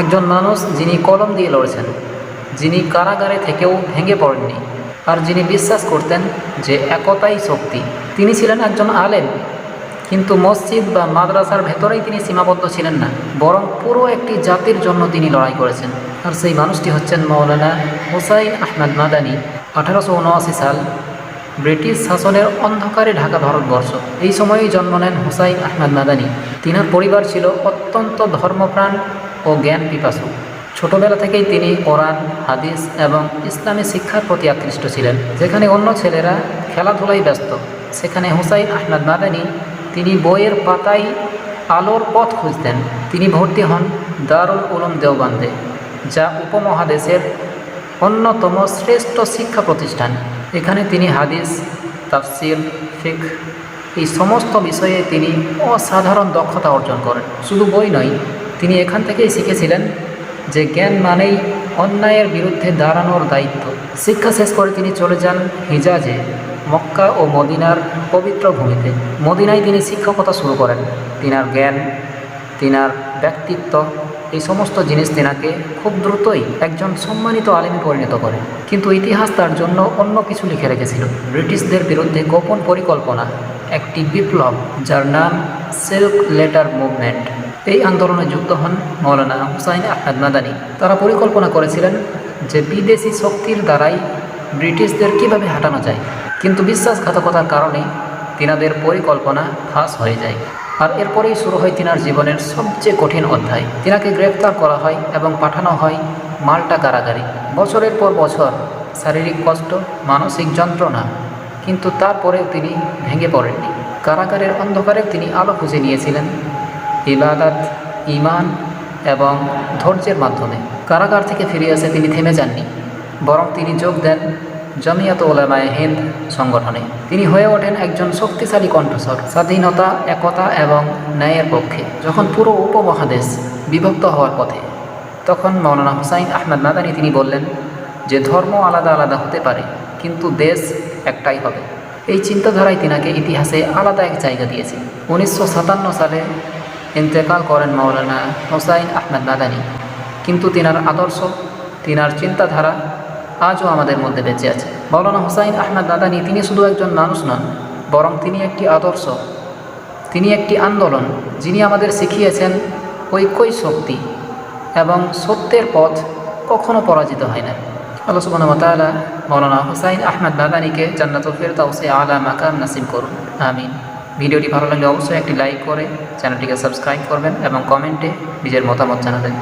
একজন মানুষ যিনি কলম দিয়ে লড়েছেন, যিনি কারাগারে থেকেও ভেঙে পড়েননি, আর যিনি বিশ্বাস করতেন যে একতাই শক্তি। তিনি ছিলেন একজন আলেম, কিন্তু মসজিদ বা মাদ্রাসার ভেতরেই তিনি সীমাবদ্ধ ছিলেন না, বরং পুরো একটি জাতির জন্য তিনি লড়াই করেছেন। আর সেই মানুষটি হচ্ছেন মাওলানা হুসাইন আহমদ মাদানী। 1879 সাল, ব্রিটিশ শাসনের অন্ধকারে ঢাকা ভারতবর্ষ। এই সময়েই জন্ম নেন হুসাইন আহমদ মাদানী। তিনার পরিবার ছিল অত্যন্ত ধর্মপ্রাণ ও জ্ঞান পিপাসু। ছোটবেলা থেকেই তিনি কোরআন, হাদিস এবং ইসলামী শিক্ষার প্রতি আকৃষ্ট ছিলেন। যেখানে অন্য ছেলেরা খেলাধুলায় ব্যস্ত, সেখানে হুসাইন আহমদ মাদানী তিনি বইয়ের পাতায় আলোর পথ খুঁজতেন। তিনি ভর্তি হন দারুল উলুম দেওবন্দে, যা উপমহাদেশের অন্যতম শ্রেষ্ঠ শিক্ষা প্রতিষ্ঠান। এখানে তিনি হাদিস, তাফসির, ফিকহ এই সমস্ত বিষয়ে তিনি অসাধারণ দক্ষতা অর্জন করেন। শুধু বই নয়, তিনি এখান থেকেই শিখেছিলেন যে জ্ঞান মানেই অন্যায়ের বিরুদ্ধে দাঁড়ানোর দায়িত্ব। শিক্ষা শেষ করে তিনি চলে যান হিজাজে, মক্কা ও মদিনার পবিত্র ভূমিতে। মদিনায় তিনি শিক্ষকতা শুরু করেন। তিনার জ্ঞান, তিনার ব্যক্তিত্ব এই সমস্ত জিনিস তেনাকে খুব দ্রুতই একজন সম্মানিত আলেমে পরিণত করে। কিন্তু ইতিহাস তার জন্য অন্য কিছু লিখে রেখেছিল। ব্রিটিশদের বিরুদ্ধে গোপন পরিকল্পনা, একটি বিপ্লব যার নাম সিল্ক লেটার মুভমেন্ট। এই আন্দোলনে যুক্ত হন মাওলানা হুসাইন আহমদ মাদানী। তারা পরিকল্পনা করেছিলেন যে বিদেশি শক্তির দ্বারাই ব্রিটিশদের কিভাবে হাঁটানো যায়, কিন্তু বিশ্বাসঘাতকতার কারণে তিনাদের পরিকল্পনা ফাঁস হয়ে যায়। আর এরপরেই শুরু হয় তিনার জীবনের সবচেয়ে কঠিন অধ্যায়। তিনাকে গ্রেফতার করা হয় এবং পাঠানো হয় মাল্টা কারাগারে। বছরের পর বছর শারীরিক কষ্ট, মানসিক যন্ত্রণা, কিন্তু তারপরেও তিনি ভেঙে পড়েননি। কারাগারের অন্ধকারে তিনি আলো খুঁজে নিয়েছিলেন ইবাদত, ঈমান এবং ধৈর্যের মাধ্যমে। কারাগার থেকে ফিরে এসে তিনি থেমে যাননি, বরং তিনি যোগ দেন জমিয়াত উলামায়ে হিন্দ সংগঠনে। তিনি হয়ে ওঠেন একজন শক্তিশালী কণ্ঠস্বর, স্বাধীনতা, একতা এবং ন্যায়ের পক্ষে। যখন পুরো উপমহাদেশ বিভক্ত হওয়ার পথে, তখন মাওলানা হুসাইন আহমদ মাদানী তিনি বললেন যে ধর্ম আলাদা আলাদা হতে পারে, কিন্তু দেশ একটাই হবে। এই চিন্তাধারায় তিনাকে ইতিহাসে আলাদা এক জায়গা দিয়েছে। 1957 সালে ইন্তেকাল করেন মাওলানা হুসাইন আহমদ মাদানী, কিন্তু তিনার আদর্শ, তিনার চিন্তাধারা আজও আমাদের মধ্যে বেঁচে আছে। মাওলানা হুসাইন আহমদ মাদানী তিনি শুধু একজন মানুষ নন, বরং তিনি একটি আদর্শ, তিনি একটি আন্দোলন, যিনি আমাদের শিখিয়েছেন ঐক্যই শক্তি এবং সত্যের পথ কখনো পরাজিত হয় না। আল্লাহ সুবহানাহু ওয়া তাআলা মাওলানা হুসাইন আহমদ মাদানীকে জান্নাতুল ফিরদাউসে আলা মাকাম নসিব করুন, আমিন। ভিডিওটি ভালো লাগলে অবশ্যই একটি লাইক করে চ্যানেলটিকে সাবস্ক্রাইব করবেন এবং কমেন্টে নিজের মতামত জানাবেন।